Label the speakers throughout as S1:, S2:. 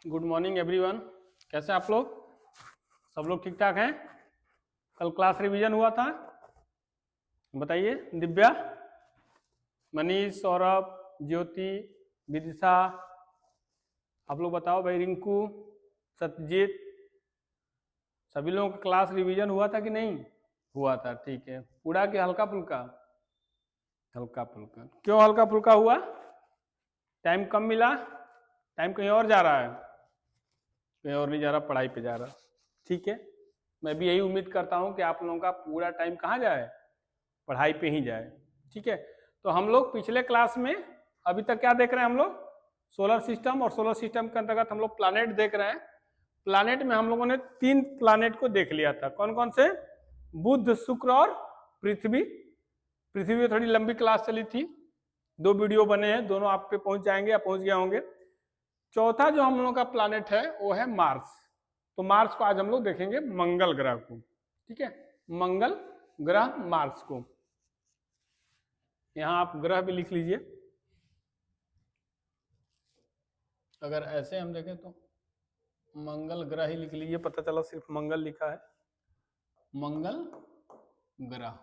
S1: Good morning everyone. कैसे आप लोग? सब लोग ठीक ठाक हैं? कल क्लास रिवीजन हुआ था, बताइए। दिव्या, मनीष, सौरभ, ज्योति, विदिशा, आप लोग बताओ भाई। रिंकू, सत्यजीत, सभी लोगों का क्लास रिवीजन हुआ था कि नहीं हुआ था? ठीक है। पूरा कि हल्का फुल्का? हल्का फुल्का। क्यों हल्का फुल्का हुआ? टाइम कम मिला? टाइम कहीं और जा रहा है? कहीं और नहीं जा रहा, पढ़ाई पे जा रहा। ठीक है, मैं भी यही उम्मीद करता हूं कि आप लोगों का पूरा टाइम कहाँ जाए, पढ़ाई पे ही जाए। ठीक है, तो हम लोग पिछले क्लास में अभी तक क्या देख रहे हैं? हम लोग सोलर सिस्टम, और सोलर सिस्टम के अंतर्गत हम लोग प्लानेट देख रहे हैं। प्लानेट में हम लोगों ने 3 प्लानेट को देख लिया था। कौन कौन से? बुध, शुक्र और पृथ्वी। पृथ्वी में थोड़ी लंबी क्लास चली थी, 2 वीडियो बने हैं, दोनों आप पे पहुंच जाएंगे या पहुंच गए होंगे। चौथा जो हम लोगों का प्लानेट है वो है मार्स। तो मार्स को आज हम लोग देखेंगे, मंगल ग्रह को। ठीक है, मंगल ग्रह मार्स को। यहां आप ग्रह भी लिख लीजिए। अगर ऐसे हम देखें तो मंगल ग्रह ही लिख लीजिए, पता चला सिर्फ मंगल लिखा है। मंगल ग्रह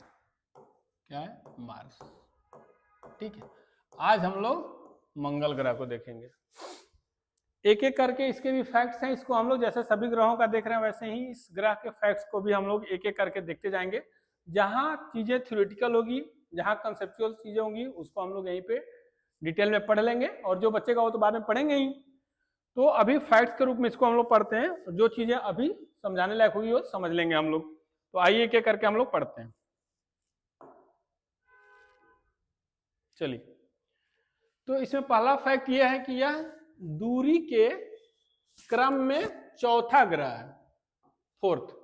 S1: क्या है? मार्स। ठीक है, आज हम लोग मंगल ग्रह को देखेंगे। एक एक करके इसके भी फैक्ट्स हैं, इसको हम लोग जैसे सभी ग्रहों का देख रहे हैं वैसे ही इस ग्रह के फैक्ट्स को भी हम लोग एक एक करके देखते जाएंगे। जहां चीजें थ्योरेटिकल होगी, जहां कंसेप्चुअल चीजें होंगी, उसको हम लोग यहीं पे डिटेल में पढ़ लेंगे, और जो बच्चे का वो तो बाद में पढ़ेंगे ही। तो अभी फैक्ट्स के रूप में इसको हम लोग पढ़ते हैं, जो चीजें अभी समझाने लायक होगी वो समझ लेंगे हम लोग। तो आइए एक एक करके हम लोग पढ़ते हैं। चलिए, तो इसमें पहला फैक्ट यह है कि यह दूरी के क्रम में चौथा ग्रह है। फोर्थ,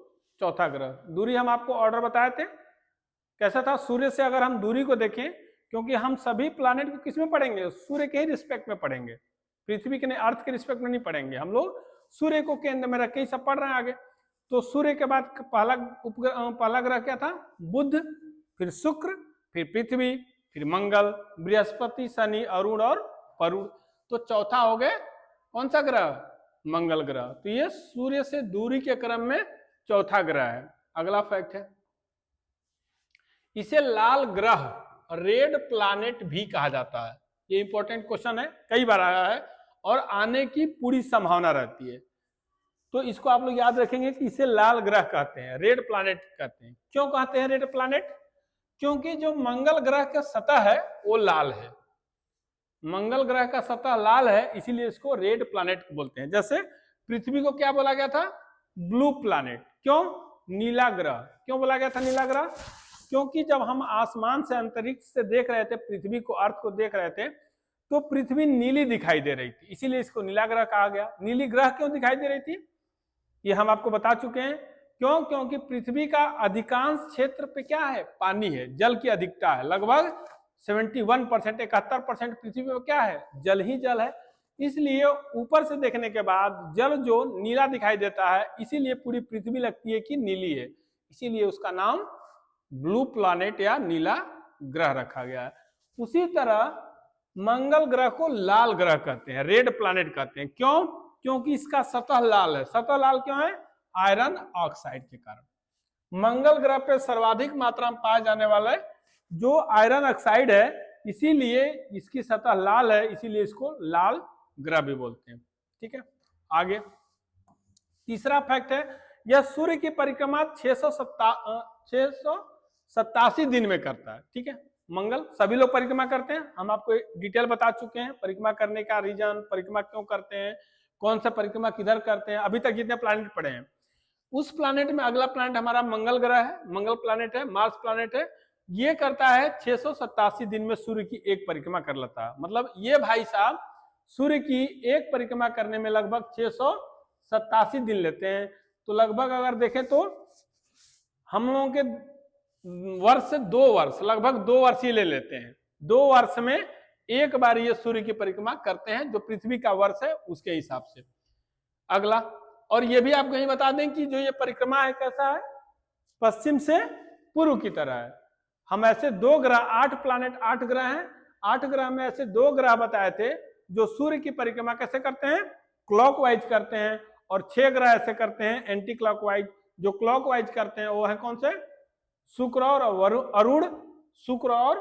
S1: चौथा ग्रह। दूरी हम आपको ऑर्डर बताए थे, कैसा था? सूर्य से अगर हम दूरी को देखें, क्योंकि हम सभी प्लैनेट को किस में पढ़ेंगे? सूर्य के ही रिस्पेक्ट में पढ़ेंगे, पृथ्वी के, अर्थ के रिस्पेक्ट में नहीं पढ़ेंगे। हम लोग सूर्य को केंद्र में रख के ही सब पढ़ रहे हैं आगे। तो सूर्य के बाद पहला ग्रह क्या था? बुध, फिर शुक्र, फिर पृथ्वी, फिर मंगल, बृहस्पति, शनि, अरुण और वरुण। तो चौथा हो गया कौन सा ग्रह? मंगल ग्रह। तो ये सूर्य से दूरी के क्रम में चौथा ग्रह है। अगला फैक्ट है, इसे लाल ग्रह, रेड प्लैनेट भी कहा जाता है। ये इंपॉर्टेंट क्वेश्चन है, कई बार आया है और आने की पूरी संभावना रहती है। तो इसको आप लोग याद रखेंगे कि इसे लाल ग्रह कहते हैं, रेड प्लैनेट कहते हैं। क्यों कहते हैं रेड प्लैनेट? क्योंकि जो मंगल ग्रह का सतह है वो लाल है। मंगल ग्रह का सतह लाल है, इसीलिए इसको रेड प्लैनेट बोलते हैं। जैसे पृथ्वी को क्या बोला गया था? Blue planet. क्यों? नीला ग्रह। क्यों बोला गया था नीला ग्रह? क्योंकि जब हम आसमान से, अंतरिक्ष से देख रहे थे पृथ्वी को, अर्थ को देख रहे थे, तो पृथ्वी नीली दिखाई दे रही थी, इसीलिए इसको नीला ग्रह कहा गया। नीली ग्रह क्यों दिखाई दे रही थी ये हम आपको बता चुके हैं। क्यों? क्योंकि पृथ्वी का अधिकांश क्षेत्र पे क्या है? पानी है, जल की अधिकता है। लगभग 71%, 71% पृथ्वी पे क्या है? जल ही जल है। इसलिए ऊपर से देखने के बाद जल जो नीला दिखाई देता है, इसीलिए पूरी पृथ्वी लगती है कि नीली है। इसीलिए उसका नाम ब्लू प्लैनेट या नीला ग्रह रखा गया है। उसी तरह मंगल ग्रह को लाल ग्रह कहते हैं, रेड प्लैनेट कहते हैं। क्यों? क्योंकि इसका सतह लाल है। सतह लाल क्यों है? आयरन ऑक्साइड के कारण। मंगल ग्रह पे सर्वाधिक मात्रा में पाया जाने वाला जो आयरन ऑक्साइड है, इसीलिए इसकी सतह लाल है, इसीलिए इसको लाल ग्रह भी बोलते हैं। ठीक है, आगे तीसरा फैक्ट है, यह सूर्य की परिक्रमा 687 दिन में करता है। ठीक है, मंगल सभी लोग परिक्रमा करते हैं, हम आपको डिटेल बता चुके हैं परिक्रमा करने का रीजन, परिक्रमा क्यों करते हैं, कौन सा परिक्रमा किधर करते हैं। अभी तक जितने प्लैनेट पड़े हैं, उस प्लैनेट में अगला प्लैनेट हमारा मंगल ग्रह है, मंगल प्लैनेट है, मार्स प्लैनेट है। ये करता है 687 दिन में सूर्य की एक परिक्रमा कर लेता है। मतलब ये भाई साहब सूर्य की एक परिक्रमा करने में लगभग 687 दिन लेते हैं। तो लगभग अगर देखें तो हम लोगों के वर्ष से 2 वर्ष, लगभग 2 वर्ष ही ले लेते हैं। 2 वर्ष में एक बार ये सूर्य की परिक्रमा करते हैं, जो पृथ्वी का वर्ष है उसके हिसाब से। अगला, और ये भी आपको यही बता दें कि जो ये परिक्रमा है कैसा है? पश्चिम से पूर्व की तरह है। हम ऐसे 2 ग्रह, 8 प्लैनेट, 8 ग्रह हैं, 8 ग्रह में ऐसे 2 ग्रह बताए थे जो सूर्य की परिक्रमा कैसे करते हैं? क्लॉकवाइज करते हैं और 6 ग्रह ऐसे करते हैं एंटी क्लॉकवाइज। जो क्लॉकवाइज करते हैं वो है कौन से? शुक्र और अरुण, शुक्र और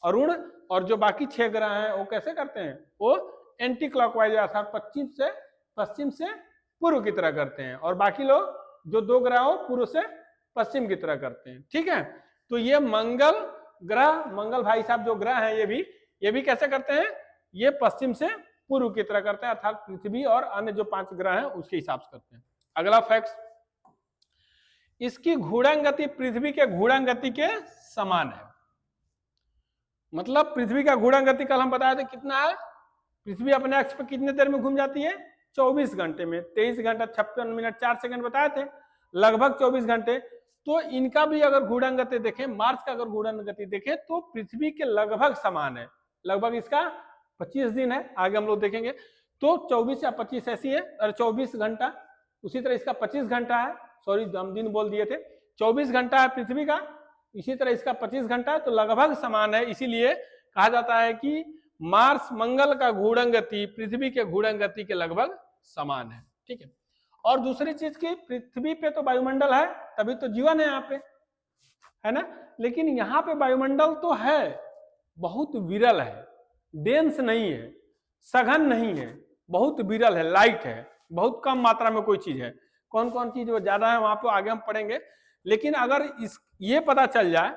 S1: अरुण। और जो बाकी 6 ग्रह हैं वो कैसे करते हैं? वो एंटी क्लॉकवाइज अर्थात पश्चिम से पूर्व की तरह करते हैं, और बाकी लोग जो 2 ग्रह हो पूर्व से पश्चिम की तरह करते हैं। ठीक है, तो ये मंगल ग्रह, मंगल भाई साहब जो ग्रह हैं ये भी कैसे करते हैं? ये पश्चिम से पूर्व की तरह करते हैं, अर्थात पृथ्वी और अन्य जो 5 ग्रह हैं उसके हिसाब से करते हैं। अगला फैक्ट, इसकी घूर्णन गति पृथ्वी के घूर्णन गति के समान है। मतलब पृथ्वी का घूर्णन गति कल हम बताए थे कितना है? पृथ्वी अपने अक्ष पर कितने देर में घूम जाती है? 24 घंटे में। 23 घंटा 56 मिनट 4 सेकंड बताए थे, लगभग 24 घंटे। तो इनका भी अगर घूर्णन गति देखें, मार्स का अगर घूर्णन गति देखें तो पृथ्वी के लगभग समान है। लगभग इसका 25 दिन है, आगे हम लोग देखेंगे। तो 24 या 25 ऐसी है, और 24 घंटा। उसी तरह इसका 25 घंटा है, सॉरी हम दिन बोल दिए थे। 24 घंटा है पृथ्वी का, इसी तरह इसका 25 घंटा है, तो लगभग समान है। इसीलिए कहा जाता है कि मार्स मंगल का घूर्णन गति पृथ्वी के घूर्णन गति के लगभग समान है। ठीक है, और दूसरी चीज की, पृथ्वी पे तो वायुमंडल है, तभी तो जीवन है यहाँ पे, है ना। लेकिन यहाँ पे वायुमंडल तो है, बहुत विरल है, डेंस नहीं है, सघन नहीं है, बहुत विरल है, लाइट है, बहुत कम मात्रा में कोई चीज है। कौन कौन चीज वो ज्यादा है वहां पे आगे हम पढ़ेंगे। लेकिन अगर ये पता चल जाए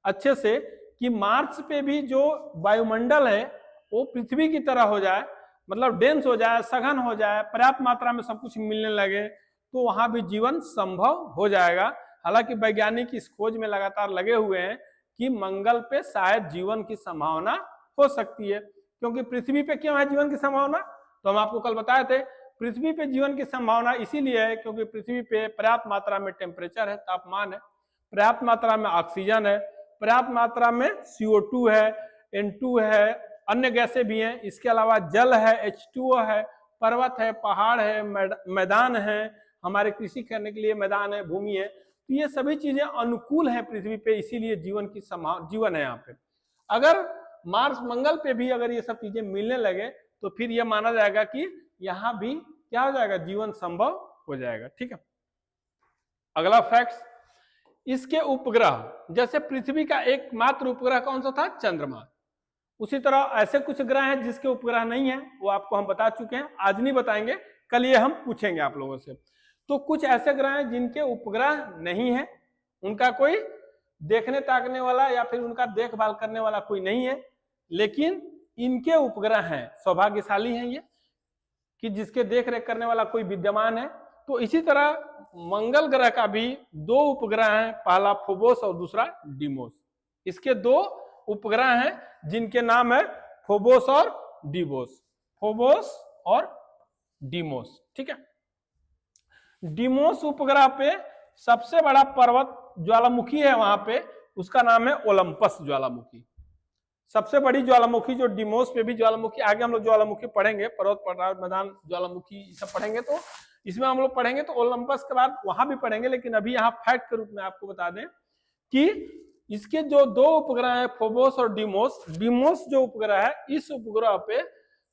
S1: अच्छे से कि मार्स पे भी जो वायुमंडल है वो पृथ्वी की तरह हो जाए, मतलब डेंस हो जाए, सघन हो जाए, पर्याप्त मात्रा में सब कुछ मिलने लगे, तो वहां भी जीवन संभव हो जाएगा। हालांकि वैज्ञानिक इस खोज में लगातार लगे हुए हैं कि मंगल पे शायद जीवन की संभावना हो सकती है। क्योंकि पृथ्वी पे क्यों है जीवन की संभावना? तो हम आपको कल बताए थे, पृथ्वी पे जीवन की संभावना इसीलिए है क्योंकि पृथ्वी पे पर्याप्त मात्रा में टेम्परेचर है, तापमान है, पर्याप्त मात्रा में ऑक्सीजन है, पर्याप्त मात्रा में CO2 है, N2 है, अन्य गैसें भी हैं। इसके अलावा जल है, H2O है, पर्वत है, पहाड़ है, मैदान है, हमारे कृषि करने के लिए मैदान है, भूमि है। तो ये सभी चीजें अनुकूल हैं पृथ्वी पे, इसीलिए जीवन है यहाँ पे। अगर मार्स मंगल पे भी अगर ये सब चीजें मिलने लगे तो फिर यह माना जाएगा कि यहाँ भी क्या हो जाएगा? जीवन संभव हो जाएगा। ठीक है, अगला फैक्ट, इसके उपग्रह, जैसे पृथ्वी का एकमात्र उपग्रह कौन सा था? चंद्रमा। उसी तरह ऐसे कुछ ग्रह हैं जिसके उपग्रह नहीं है, वो आपको हम बता चुके हैं, आज नहीं बताएंगे, कल ये हम पूछेंगे आप लोगों से। तो कुछ ऐसे ग्रह हैं जिनके उपग्रह नहीं है, उनका कोई देखने ताकने वाला या फिर उनका देखभाल करने वाला कोई नहीं है, लेकिन इनके उपग्रह हैं। सौभाग्यशाली हैं ये कि जिसके देख रेख करने वाला कोई विद्यमान है। तो इसी तरह मंगल ग्रह का भी 2 उपग्रह हैं, पहला फोबोस और दूसरा डीमोस। इसके 2 उपग्रह हैं जिनके नाम है फोबोस और डीमोस, फोबोस और डीमोस। ठीक है, डीमोस उपग्रह पे सबसे बड़ा पर्वत ज्वालामुखी है वहां पे, उसका नाम है ओलंपस ज्वालामुखी। सबसे बड़ी ज्वालामुखी जो डीमोस पे भी ज्वालामुखी, आगे हम लोग ज्वालामुखी पढ़ेंगे, पर्वत पठार मैदान ज्वालामुखी सब पढ़ेंगे, तो इसमें हम लोग पढ़ेंगे तो ओलंपस के बाद वहां भी पढ़ेंगे। लेकिन अभी यहाँ फैक्ट के रूप में आपको बता दें कि इसके जो 2 उपग्रह है फोबोस और डीमोस, डीमोस जो उपग्रह है, इस उपग्रह पे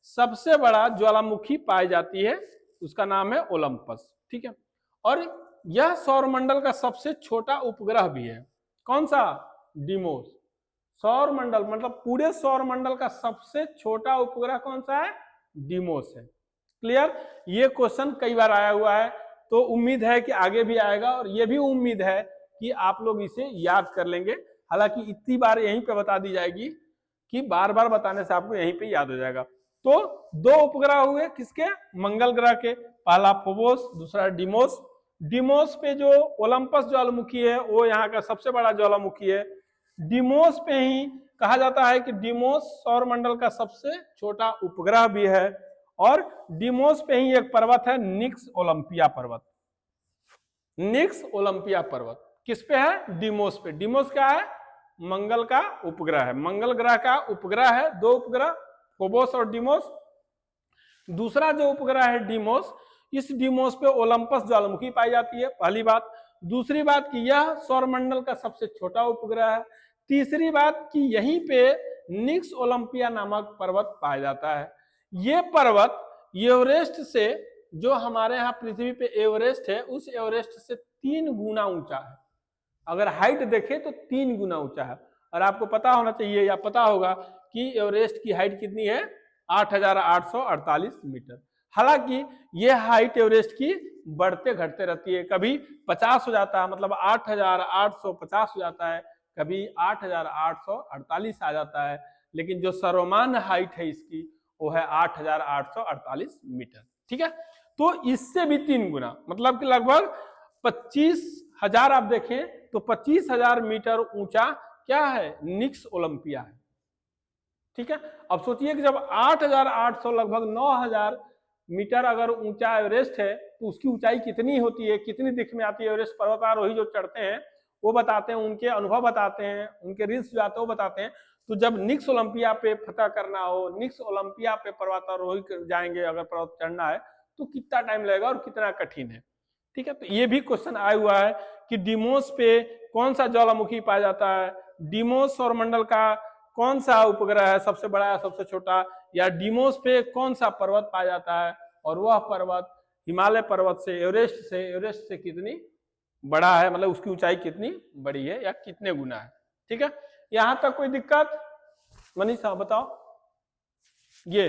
S1: सबसे बड़ा ज्वालामुखी पाई जाती है, उसका नाम है ओलंपस। ठीक है, और यह सौरमंडल का सबसे छोटा उपग्रह भी है। कौन सा? डीमोस। सौरमंडल मतलब पूरे सौरमंडल का सबसे छोटा उपग्रह कौन सा है? डीमोस है। क्लियर? ये क्वेश्चन कई बार आया हुआ है, तो उम्मीद है कि आगे भी आएगा, और ये भी उम्मीद है कि आप लोग इसे याद कर लेंगे। हालांकि इतनी बार यहीं पे बता दी जाएगी कि बार बार बताने से आपको यहीं पे याद हो जाएगा। तो 2 उपग्रह हुए किसके? मंगल ग्रह के, पहला फोबोस, दूसरा डीमोस। डीमोस पे जो ओलंपस ज्वालामुखी है वो यहाँ का सबसे बड़ा ज्वालामुखी है। डीमोस पे ही कहा जाता है कि डीमोस सौरमंडल का सबसे छोटा उपग्रह भी है, और डीमोस पे ही एक पर्वत है, निक्स ओलंपिया पर्वत। निक्स ओलंपिया पर्वत किस पे है? डीमोस पे। डीमोस क्या है? मंगल का उपग्रह है, मंगल ग्रह का उपग्रह है। 2 उपग्रह, फोबोस और डीमोस। दूसरा जो उपग्रह है डीमोस, इस डीमोस पे ओलंपस ज्वालामुखी पाई जाती है, पहली बात। दूसरी बात कि यह सौरमंडल का सबसे छोटा उपग्रह है। तीसरी बात कि यहीं पे निक्स ओलंपिया नामक पर्वत पाया जाता है। ये पर्वत एवरेस्ट से जो हमारे यहाँ पृथ्वी पे एवरेस्ट है उस एवरेस्ट से 3 गुना ऊंचा है। अगर हाइट देखें तो 3 गुना ऊंचा है। और आपको पता होना चाहिए या पता होगा कि एवरेस्ट की हाइट कितनी है, 8,848 मीटर। हालांकि ये हाइट एवरेस्ट की बढ़ते घटते रहती है, कभी 50 हो जाता है, मतलब 8,850 हो जाता है, कभी 8,848 आ जाता है, लेकिन जो सर्वमान्य हाइट है इसकी वो है 8,848 मीटर। ठीक है, तो इससे भी 3 गुना, मतलब कि लगभग 25,000, आप देखें तो 25,000 मीटर ऊंचा क्या है, निक्स ओलंपिया है। ठीक है, अब सोचिए कि जब 8,800 लगभग 9,000 मीटर अगर ऊंचा एवरेस्ट है तो उसकी ऊंचाई कितनी होती है, कितनी दिख में आती है। एवरेस्ट पर्वतारोही जो चढ़ते हैं वो बताते हैं, उनके अनुभव बताते हैं, उनके रिस्क जो आते हैं वो बताते हैं। तो जब निक्स ओलंपिया पे फतह करना हो, निक्स ओलंपिया पे पर्वतारोही जाएंगे, अगर पर्वत चढ़ना है तो कितना टाइम लगेगा और कितना कठिन है। ठीक है, तो ये भी क्वेश्चन आया हुआ है कि डिमोस पे कौन सा ज्वालामुखी पाया जाता है, डिमोस सौर मंडल का कौन सा उपग्रह है, सबसे बड़ा या सबसे छोटा, या डिमोस पे कौन सा पर्वत पाया जाता है और वह पर्वत हिमालय पर्वत से एवरेस्ट से कितनी बड़ा है, मतलब उसकी ऊंचाई कितनी बड़ी है या कितने गुना है। ठीक है, यहां तक कोई दिक्कत? मनीषा बताओ। ये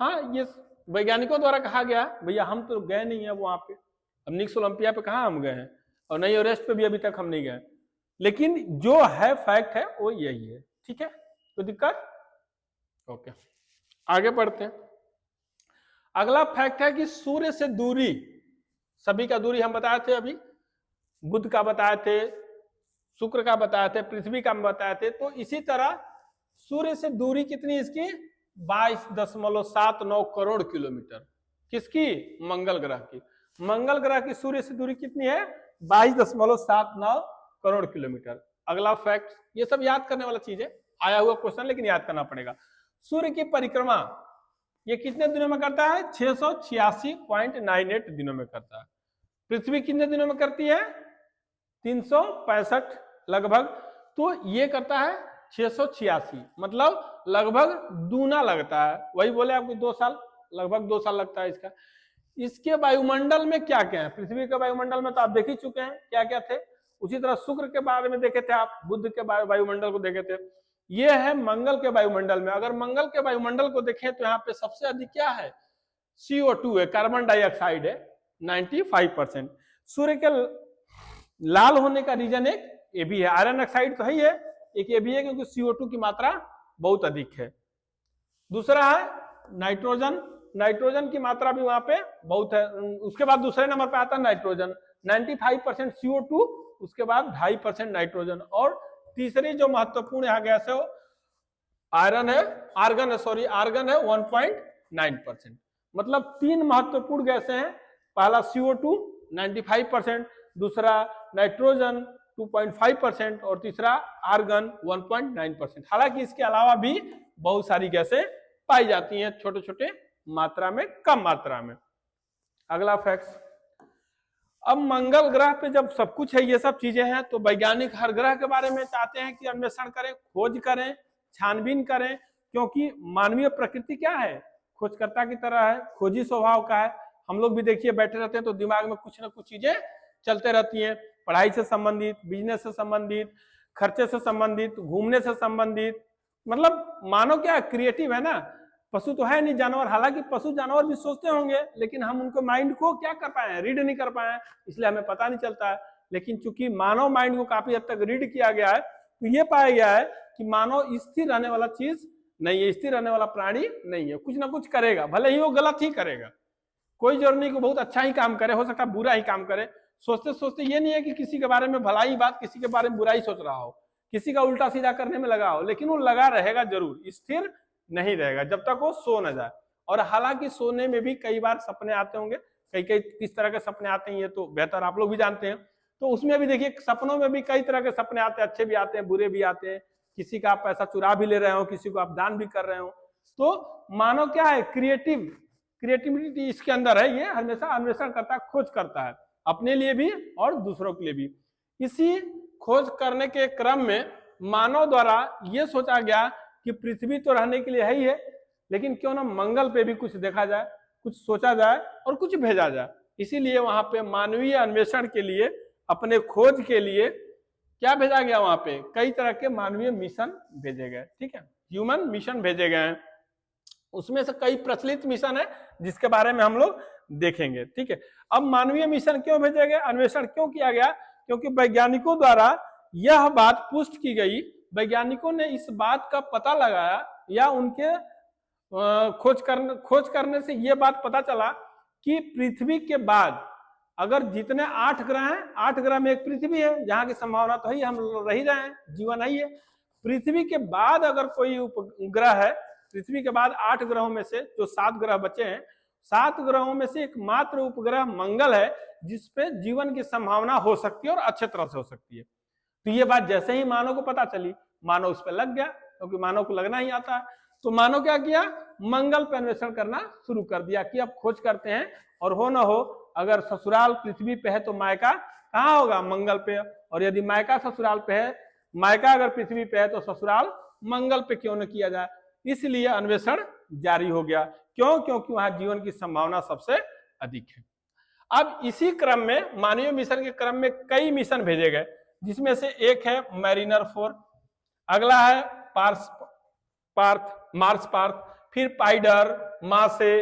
S1: हाँ, ये वैज्ञानिकों द्वारा कहा गया, भैया हम तो गए नहीं है वहां पे, अब निक्स ओलंपिया पे कहाँ हम गए हैं, और नहीं एवरेस्ट पे भी अभी तक हम नहीं गए, लेकिन जो है फैक्ट है वो यही है। ठीक है, कोई दिक्कत? ओके, आगे बढ़ते हैं। अगला फैक्ट है कि सूर्य से दूरी, सभी का दूरी हम बताए थे, अभी बुध का बताए थे, शुक्र का बताए थे, पृथ्वी का बताए थे, तो इसी तरह सूर्य से दूरी कितनी इसकी, 22.79 करोड़ किलोमीटर। किसकी? मंगल ग्रह की। मंगल ग्रह की सूर्य से दूरी कितनी है? 22.79 करोड़ किलोमीटर। अगला फैक्ट, ये सब याद करने वाला चीज है, आया हुआ क्वेश्चन लेकिन याद करना पड़ेगा। सूर्य की परिक्रमा ये कितने दिनों में करता है? 686.98 दिनों में करता है। पृथ्वी कितने दिनों में करती है? 365 लगभग, तो ये करता है 686, मतलब लगभग दूना लगता है। वही बोले आपको 2 साल, लगभग 2 साल लगता है इसका। इसके वायुमंडल में क्या क्या है? पृथ्वी के वायुमंडल में तो आप देख ही चुके हैं क्या क्या थे। उसी तरह शुक्र के बारे में देखे थे आप, बुध के वायुमंडल को देखे थे। ये है मंगल के वायुमंडल में। अगर मंगल के वायुमंडल को देखें तो यहाँ पे सबसे अधिक क्या है? CO2 है, कार्बन डाइऑक्साइड है 95%। सूर्य के लाल होने का रीजन एक ये भी है, आयरन ऑक्साइड तो है ही है, एक ये भी है क्योंकि CO2 की मात्रा बहुत अधिक है। दूसरा है नाइट्रोजन, नाइट्रोजन की मात्रा भी वहां पे बहुत है। उसके बाद दूसरे नंबर पे आता है नाइट्रोजन, 95% CO2, उसके बाद 2.5% नाइट्रोजन, और तीसरी जो महत्वपूर्ण यहाँ गैस है वो आर्गन है 1.9%। मतलब 3 महत्वपूर्ण गैसें हैं, पहला CO2 95%, दूसरा नाइट्रोजन 2.5% और तीसरा आर्गन 1.9%। हालांकि इसके अलावा भी बहुत सारी गैसें पाई जाती हैं, छोटे छोटे मात्रा में, कम मात्रा में। अगला फैक्ट, अब मंगल ग्रह पे जब सब कुछ है, ये सब चीजें हैं, तो वैज्ञानिक हर ग्रह के बारे में चाहते हैं कि अन्वेषण करें, खोज करें, छानबीन करें, क्योंकि मानवीय प्रकृति क्या है? खोजकर्ता की तरह है, खोजी स्वभाव का है। हम लोग भी देखिए बैठे रहते हैं तो दिमाग में कुछ ना कुछ चीजें चलते रहती हैं, पढ़ाई से संबंधित, बिजनेस से संबंधित, खर्चे से संबंधित, घूमने से संबंधित, मतलब मानो क्या क्रिएटिव है ना। पशु तो है नहीं, जानवर, हालांकि पशु जानवर भी सोचते होंगे, लेकिन हम उनको माइंड को क्या कर पाए हैं? रीड नहीं कर पाए हैं, इसलिए हमें पता नहीं चलता है। लेकिन चूंकि मानव माइंड को काफी हद तक रीड किया गया है, तो ये पाया गया है कि मानव स्थिर रहने वाला चीज नहीं है, स्थिर रहने वाला प्राणी नहीं है, कुछ ना कुछ करेगा, भले ही वो गलत ही करेगा। कोई जरूरी नहीं कि बहुत अच्छा ही काम करे, हो सकता है बुरा ही काम करे। सोचते सोचते ये नहीं है कि किसी के बारे में भलाई बात, किसी के बारे में बुराई सोच रहा हो, किसी का उल्टा सीधा करने में लगा हो, लेकिन वो लगा रहेगा जरूर, स्थिर नहीं रहेगा जब तक वो सो न जाए। और हालांकि सोने में भी कई बार सपने आते होंगे, कई कई किस तरह के सपने आते हैं ये तो बेहतर आप लोग भी जानते हैं। तो उसमें भी देखिए सपनों में भी कई तरह के सपने आते हैं, अच्छे भी आते हैं, बुरे भी आते हैं। किसी का आप पैसा चुरा भी ले रहे हो, किसी को आप दान भी कर रहे हो। तो मानो क्या है, क्रिएटिविटी इसके अंदर है। ये हमेशा अन्वेषण करता है, खोज करता है, अपने लिए भी और दूसरों के लिए भी। इसी खोज करने के क्रम में मानव द्वारा ये सोचा गया कि पृथ्वी तो रहने के लिए है ही है, लेकिन क्यों ना मंगल पे भी कुछ देखा जाए, कुछ सोचा जाए और कुछ भेजा जाए। इसीलिए वहां पे मानवीय अन्वेषण के लिए, अपने खोज के लिए क्या भेजा गया, वहां पे कई तरह के मानवीय मिशन भेजे गए। ठीक है, ह्यूमन मिशन भेजे गए हैं। उसमें से कई प्रचलित मिशन है जिसके बारे में हम लोग देखेंगे। ठीक है, अब मानवीय मिशन क्यों भेजे गए, अन्वेषण क्यों किया गया, क्योंकि वैज्ञानिकों द्वारा यह बात पुष्ट की गई, वैज्ञानिकों ने इस बात का पता लगाया या उनके खोज करने से यह बात पता चला कि पृथ्वी के बाद अगर जितने 8 ग्रह हैं, 8 ग्रह में एक पृथ्वी है, जहां की संभावना तो है, हम रह ही रहे हैं, जीवन है ही है। पृथ्वी के बाद अगर कोई उपग्रह है, पृथ्वी के बाद 8 ग्रहों में से जो 7 ग्रह बचे हैं, 7 ग्रहों में से एकमात्र उपग्रह मंगल है जिसपे जीवन की संभावना हो सकती है और अच्छे तरह से हो सकती है। तो ये बात जैसे ही मानव को पता चली, मानव उस पर लग गया, क्योंकि मानव को लगना ही आता है। तो मानव क्या किया, मंगल पर अन्वेषण करना शुरू कर दिया कि अब खोज करते हैं, और हो ना हो अगर ससुराल पृथ्वी पे है तो मायका कहाँ होगा, मंगल पे, और यदि मायका ससुराल पे है, मायका अगर पृथ्वी पे है तो ससुराल मंगल पे क्यों न किया जाए। इसलिए अन्वेषण जारी हो गया। क्यों, क्योंकि वहां जीवन की संभावना सबसे अधिक है। अब इसी क्रम में, मानवीय मिशन के क्रम में कई मिशन भेजे गए, जिसमें से एक है मैरिनर 4, अगला है मार्स पार्थ, फिर पाइडर, मासे,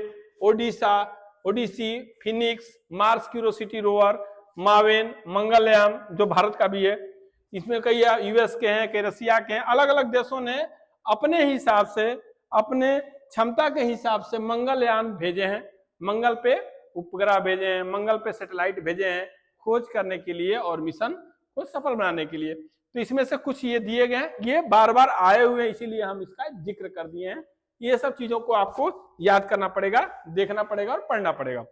S1: Odyssey, Phoenix, Mars Curiosity rover, MAVEN, Mangalyaan जो भारत का भी है। इसमें कई यूएस के हैं, कई रसिया के हैं। अलग अलग देशों ने अपने हिसाब से, अपने क्षमता के हिसाब से मंगलयान भेजे हैं, मंगल पे उपग्रह भेजे हैं, मंगल पे सैटेलाइट भेजे हैं खोज करने के लिए और मिशन को सफल बनाने के लिए। तो इसमें से कुछ ये दिए गए हैं, ये बार बार आए हुए हैं, इसीलिए हम इसका जिक्र कर दिए हैं। ये सब चीजों को आपको याद करना पड़ेगा, देखना पड़ेगा और पढ़ना पड़ेगा।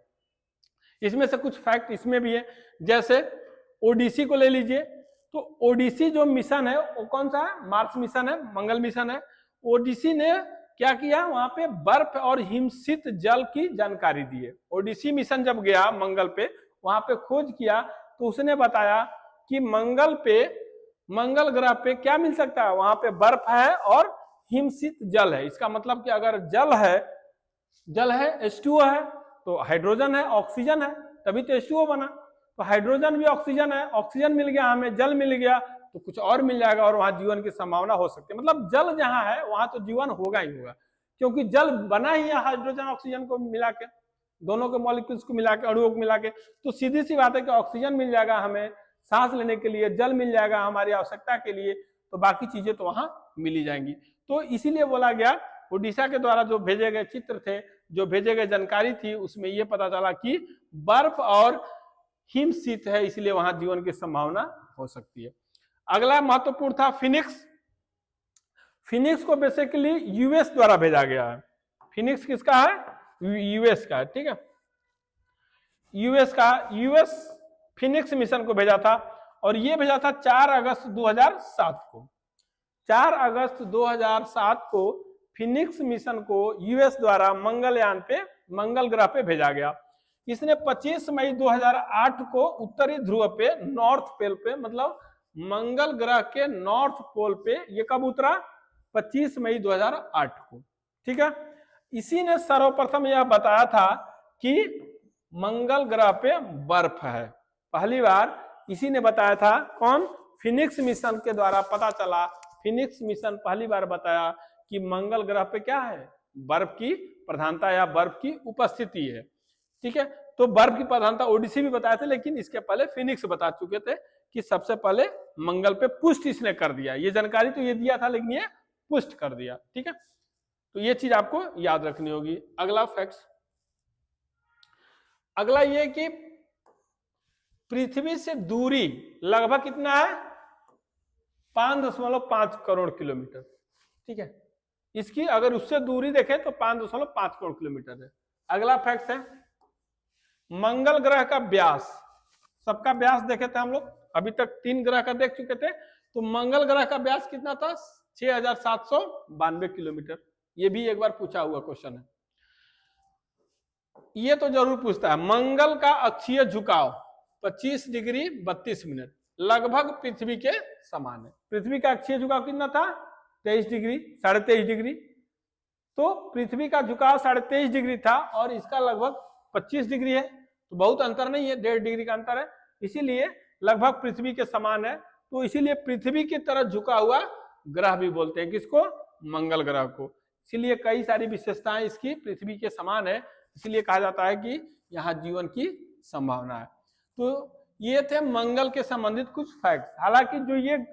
S1: इसमें से कुछ फैक्ट इसमें भी है, जैसे ओडिसी को ले लीजिए। तो ओडिसी जो मिशन है वो कौन सा है, मार्स मिशन है, मंगल मिशन है। ओडिसी ने क्या किया, वहां पे बर्फ और हिमशीत जल की जानकारी दी है। ओडिसी मिशन जब गया मंगल पे, वहां पे खोज किया, तो उसने बताया कि मंगल ग्रह पे क्या मिल सकता है, वहां पे बर्फ है और हिमशीत जल है। इसका मतलब कि अगर जल है H2O है, तो हाइड्रोजन है, ऑक्सीजन है, तभी तो H2O बना। तो हाइड्रोजन भी ऑक्सीजन है, ऑक्सीजन मिल गया हमें, जल मिल गया, तो कुछ और मिल जाएगा और वहां जीवन की संभावना हो सकती है। मतलब जल जहां है वहां तो जीवन होगा ही होगा, क्योंकि जल बना ही है हाइड्रोजन ऑक्सीजन को मिला के, दोनों के मॉलिक्यूल्स को मिला के, अणुओं को मिला के। तो सीधी सी बात है कि ऑक्सीजन मिल जाएगा हमें सांस लेने के लिए, जल मिल जाएगा हमारी आवश्यकता के लिए, तो बाकी चीजें तो वहां मिली जाएंगी। तो इसीलिए बोला गया, ओडिशा के द्वारा जो भेजे गए चित्र थे, जो भेजे गए जानकारी थी, उसमें यह पता चला कि बर्फ और हिमशीत है, इसलिए वहां जीवन की संभावना हो सकती है। अगला महत्वपूर्ण था फिनिक्स। फिनिक्स को बेसिकली यूएस द्वारा भेजा गया है। फिनिक्स किसका है, यूएस का है। ठीक है, यूएस फिनिक्स मिशन को भेजा था, और यह भेजा था 4 अगस्त 2007 को। 4 अगस्त 2007 को फिनिक्स मिशन को यूएस द्वारा मंगलयान पे, मंगल ग्रह पे भेजा गया। इसने 25 मई 2008 को उत्तरी ध्रुव पे, नॉर्थ पोल पे, मतलब मंगल ग्रह के नॉर्थ पोल पे ये कब उतरा, 25 मई 2008 को। ठीक है, इसी ने सर्वप्रथम यह बताया था कि मंगल ग्रह पे बर्फ है। पहली बार इसी ने बताया था। कौन, फिनिक्स मिशन के द्वारा पता चला। फिनिक्स मिशन पहली बार बताया कि मंगल ग्रह पे क्या है, बर्फ की प्रधानता या बर्फ की उपस्थिति है। ठीक है, तो बर्फ की प्रधानता ओडिसी भी बताए थे, लेकिन इसके पहले फिनिक्स बता चुके थे कि सबसे पहले मंगल पे पुष्ट इसने कर दिया। ये जानकारी तो ये दिया था, लेकिन ये पुष्ट कर दिया। ठीक है, तो ये चीज आपको याद रखनी होगी। अगला फैक्ट, अगला ये कि पृथ्वी से दूरी लगभग कितना है, 5.5 करोड़ किलोमीटर। ठीक है, इसकी अगर उससे दूरी देखें तो 5.5 करोड़ किलोमीटर है। अगला फैक्ट है मंगल ग्रह का व्यास। सबका व्यास देखे थे हम लोग, अभी तक 3 ग्रह का देख चुके थे। तो मंगल ग्रह का व्यास कितना था, 6792 किलोमीटर। ये भी एक बार पूछा हुआ क्वेश्चन है, ये तो जरूर पूछता है। मंगल का अक्षीय झुकाव 25 डिग्री 32 मिनट, लगभग पृथ्वी के समान है। पृथ्वी का अक्षीय झुकाव कितना था, 23 डिग्री, 23.5 डिग्री। तो पृथ्वी का झुकाव 23.5 डिग्री था और इसका लगभग 25 डिग्री है, तो बहुत अंतर नहीं है, 1.5 डिग्री का अंतर है, इसीलिए लगभग पृथ्वी के समान है। तो इसीलिए पृथ्वी की तरह झुका हुआ ग्रह भी बोलते हैं, किसको? मंगल ग्रह को। इसीलिए कई सारी विशेषताएं इसकी पृथ्वी के समान है, इसीलिए कहा जाता है कि यहाँ जीवन की संभावना है। तो ये थे मंगल के संबंधित कुछ फैक्ट्स। हालांकि जो ये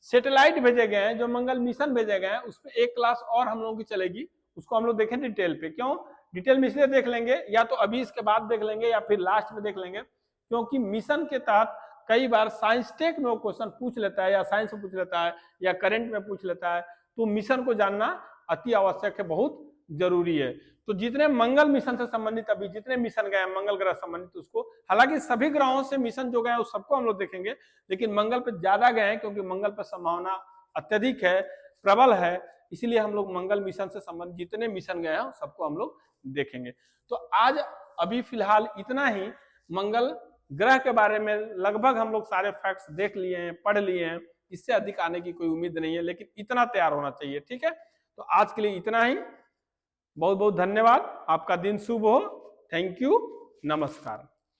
S1: सैटेलाइट भेजे गए हैं, जो मंगल मिशन भेजे गए हैं, उसमें एक क्लास और हम लोगों की चलेगी, उसको हम लोग देखें डिटेल पे। क्यों डिटेल में? इसलिए देख लेंगे, या तो अभी इसके बाद देख लेंगे या फिर लास्ट में देख लेंगे, क्योंकि मिशन के तहत कई बार साइंस टेक में वो क्वेश्चन पूछ लेता है, या साइंस में पूछ लेता है, या करंट में पूछ लेता है। तो मिशन को जानना अति आवश्यक है, बहुत जरूरी है। तो जितने मंगल मिशन से संबंधित अभी जितने मिशन गए हैं मंगल ग्रह संबंधित, उसको, हालांकि सभी ग्रहों से मिशन जो गए हैं उस सबको हम लोग देखेंगे, लेकिन मंगल पे ज्यादा गए हैं क्योंकि मंगल पर संभावना अत्यधिक है, प्रबल है, इसीलिए हम लोग मंगल मिशन से संबंधित जितने मिशन गए हैं सबको हम लोग देखेंगे। तो आज अभी फिलहाल इतना ही। मंगल ग्रह के बारे में लगभग हम लोग सारे फैक्ट्स देख लिए हैं, पढ़ लिए हैं, इससे अधिक आने की कोई उम्मीद नहीं है, लेकिन इतना तैयार होना चाहिए। ठीक है, तो आज के लिए इतना ही। बहुत बहुत धन्यवाद, आपका दिन शुभ हो। थैंक यू, नमस्कार।